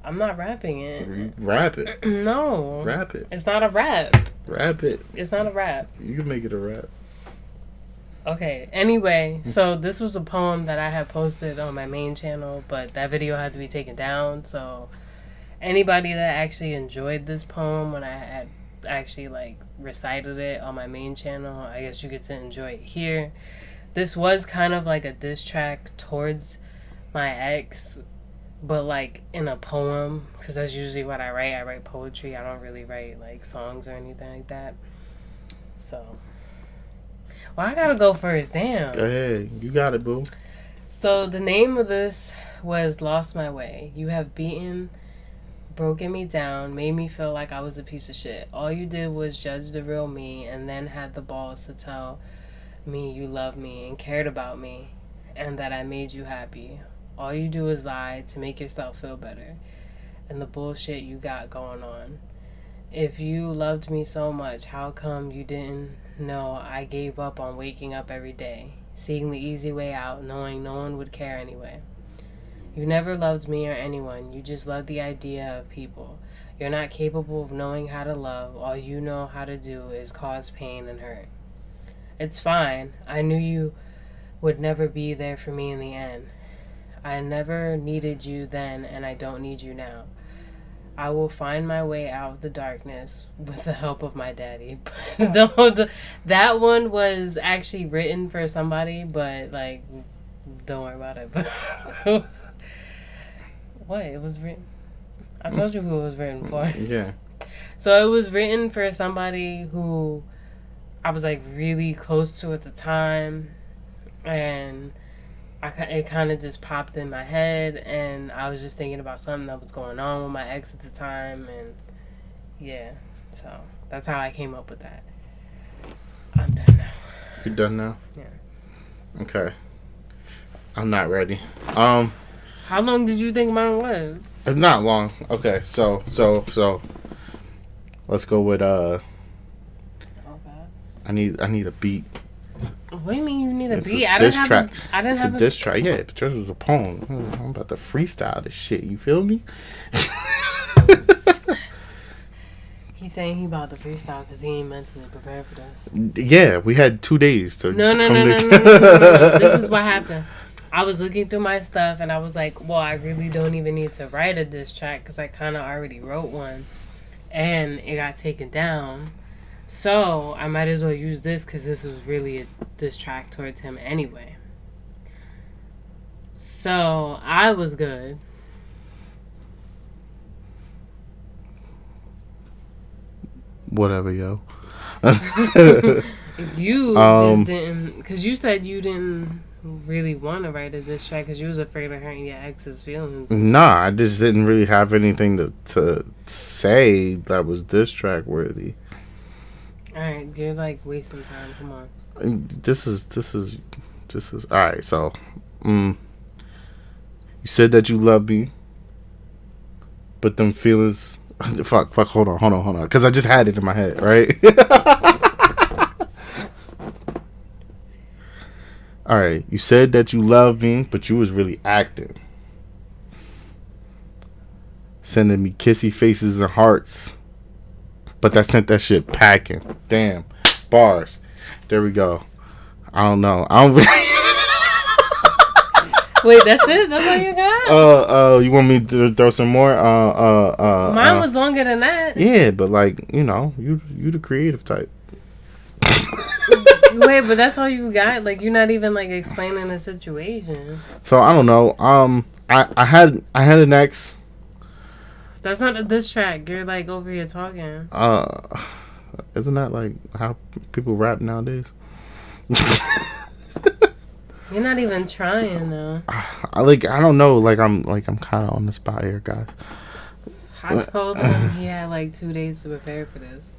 I'm not rapping it. Rap it. No. Rap it. It's not a rap. Rap it. It's not a rap. You can make it a rap. Okay, anyway, so this was a poem that I had posted on my main channel, but that video had to be taken down, so anybody that actually enjoyed this poem when I had actually, like, recited it on my main channel, I guess you get to enjoy it here. This was kind of like a diss track towards my ex, but, like, in a poem, because that's usually what I write. I write poetry. I don't really write, like, songs or anything like that. So... well, I gotta go first. Damn. Go ahead. You got it, boo. So the name of this was Lost My Way. You have beaten broken me down, made me feel like I was a piece of shit. All you did was judge the real me and then had the balls to tell me you loved me and cared about me and that I made you happy. All you do is lie to make yourself feel better and the bullshit you got going on. If you loved me so much, how come you didn't know I gave up on waking up every day, seeing the easy way out, knowing no one would care anyway? You never loved me or anyone. You just loved the idea of people. You're not capable of knowing how to love. All you know how to do is cause pain and hurt. It's fine. I knew you would never be there for me in the end. I never needed you then, and I don't need you now. I will find my way out of the darkness with the help of my daddy. That one was actually written for somebody, but, like, don't worry about it. What? It was written... I told you who it was written for. Yeah. So it was written for somebody who I was, like, really close to at the time. And it kind of just popped in my head. And I was just thinking about something that was going on with my ex at the time. And, yeah. So that's how I came up with that. I'm done now. You done now? Yeah. Okay. I'm not ready. How long did you think mine was? It's not long. Okay, so let's go with Okay. I need a beat. What do you mean you need a beat? I didn't have It's a diss track. Yeah, but yours was a poem. I'm about to freestyle this shit. You feel me? He's saying he about to freestyle because he ain't mentally prepared for this. Yeah, we had 2 days to. No. This is what happened. I was looking through my stuff and I was like, well, I really don't even need to write a diss track because I kind of already wrote one and it got taken down. So I might as well use this because this was really a diss track towards him anyway. So I was good. Whatever, yo. You just didn't, because you said you didn't really want to write a diss track because you was afraid of hurting your ex's feelings. Nah, I just didn't really have anything to say that was diss track worthy. Alright, you're like wasting time. Come on. This is all right. So, you said that you love me, but them feelings. Fuck. Hold on. Because I just had it in my head, right? All right. You said that you love me, but you was really acting, sending me kissy faces and hearts. But that sent that shit packing. Damn. Bars. There we go. I don't know. Wait, that's it? That's all you got? You want me to throw some more? Mine was longer than that. Yeah, but like, you the creative type. Wait, but that's all you got? Like, you're not even like explaining the situation. So I don't know. I had an ex. That's not a diss track. You're like over here talking. Isn't that like how people rap nowadays? You're not even trying though. I don't know. I'm kind of on the spot here, guys. I told him he had like 2 days to prepare for this.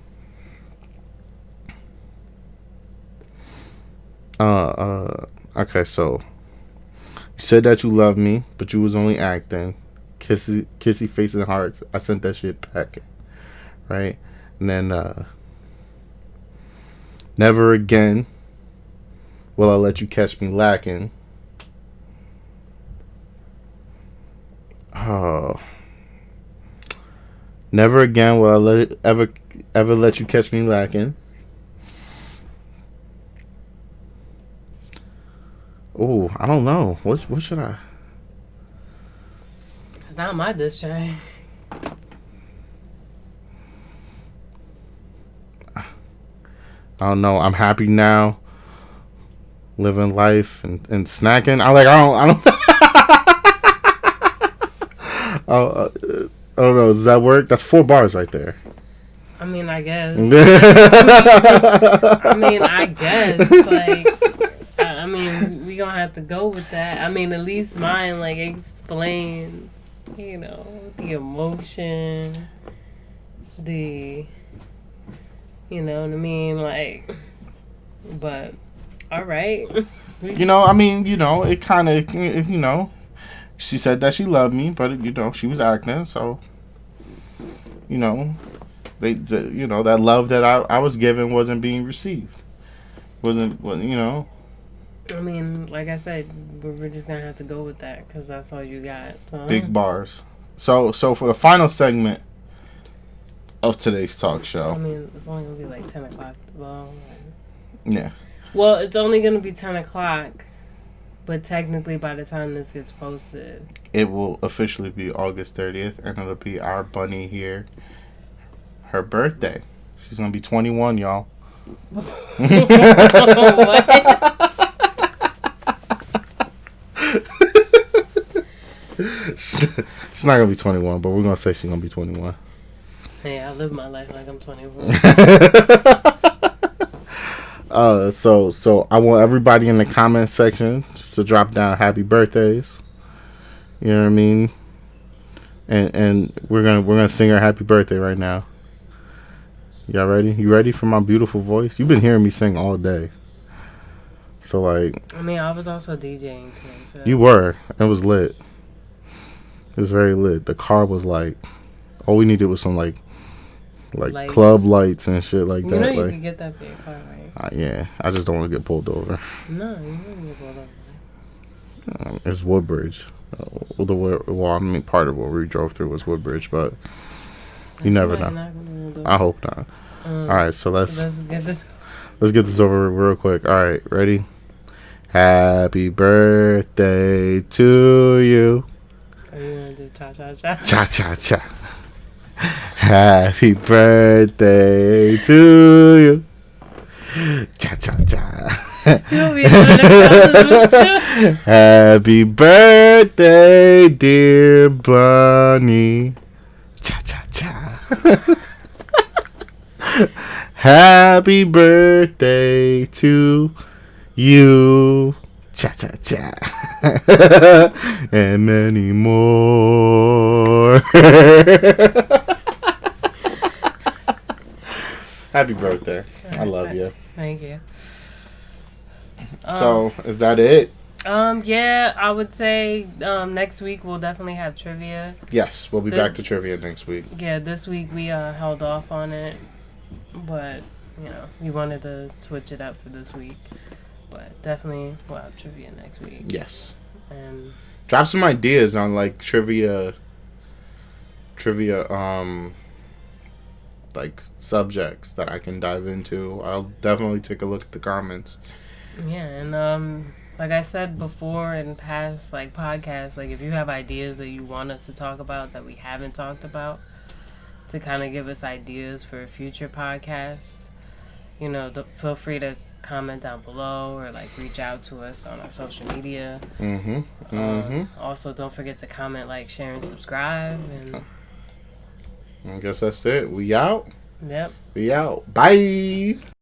Okay, so you said that you love me, but you was only acting. Kissy faces and hearts. I sent that shit packing, right? And then never again will I let you catch me lacking. Oh, never again will I ever let you catch me lacking. Oh, I don't know. What should I? It's not my diss track. I don't know. I'm happy now, living life and snacking. I don't. I don't know. Does that work? That's 4 bars right there. I mean, I guess. We gonna have to go with that. I mean, at least mine like explains You know, the emotion, the, you know what I mean? Like, but, all right. You know, I mean, you know, it kind of, you know, she said that she loved me, but, you know, she was acting, so, you know, you know, that love that I was given wasn't being received. Wasn't, you know. I mean, like I said, we're just going to have to go with that because that's all you got. So. Big bars. So for the final segment of today's talk show. I mean, it's only going to be like 10 o'clock. Yeah. Well, it's only going to be 10 o'clock, but technically by the time this gets posted, it will officially be August 30th, and it'll be our bunny here. Her birthday. She's going to be 21, y'all. What? She's not going to be 21, but we're going to say she's going to be 21. Hey, I live my life like I'm 24. So I want everybody in the comment section just to drop down happy birthdays. You know what I mean? And we're gonna sing her happy birthday right now. Y'all ready? You ready for my beautiful voice? You've been hearing me sing all day. So like, I mean, I was also DJing today. So. You were. It was lit. It was very lit. The car was like, all we needed was some like lights. Club lights and shit like that. You know you like, could get that for your car, right? Yeah, I just don't want to get pulled over. No, you wouldn't get pulled over. It's Woodbridge. I mean, part of what we drove through was Woodbridge, but you never know. I hope not. All right, so let's get this over real quick. All right, ready? Happy birthday to you. Are you gonna do cha cha cha? Cha cha cha. Happy birthday to you. Cha cha cha. Happy birthday, dear bunny. Cha cha cha. Happy birthday to you. Cha cha cha. And many more. Happy birthday. I love you. Thank you. So, is that it? Yeah, I would say next week we'll definitely have trivia. Yes, we'll be back to trivia next week. Yeah, this week we held off on it, but you know, we wanted to switch it up for this week. But definitely we'll have trivia next week. Yes. And drop some ideas on like trivia like subjects that I can dive into. I'll definitely take a look at the comments. Yeah, and like I said before in past like podcasts, like if you have ideas that you want us to talk about that we haven't talked about, to kind of give us ideas for future podcasts, you know, feel free to comment down below or like reach out to us on our social media. Also, don't forget to comment, like, share, and subscribe. And I guess that's it. We out. Yep. We out. Bye.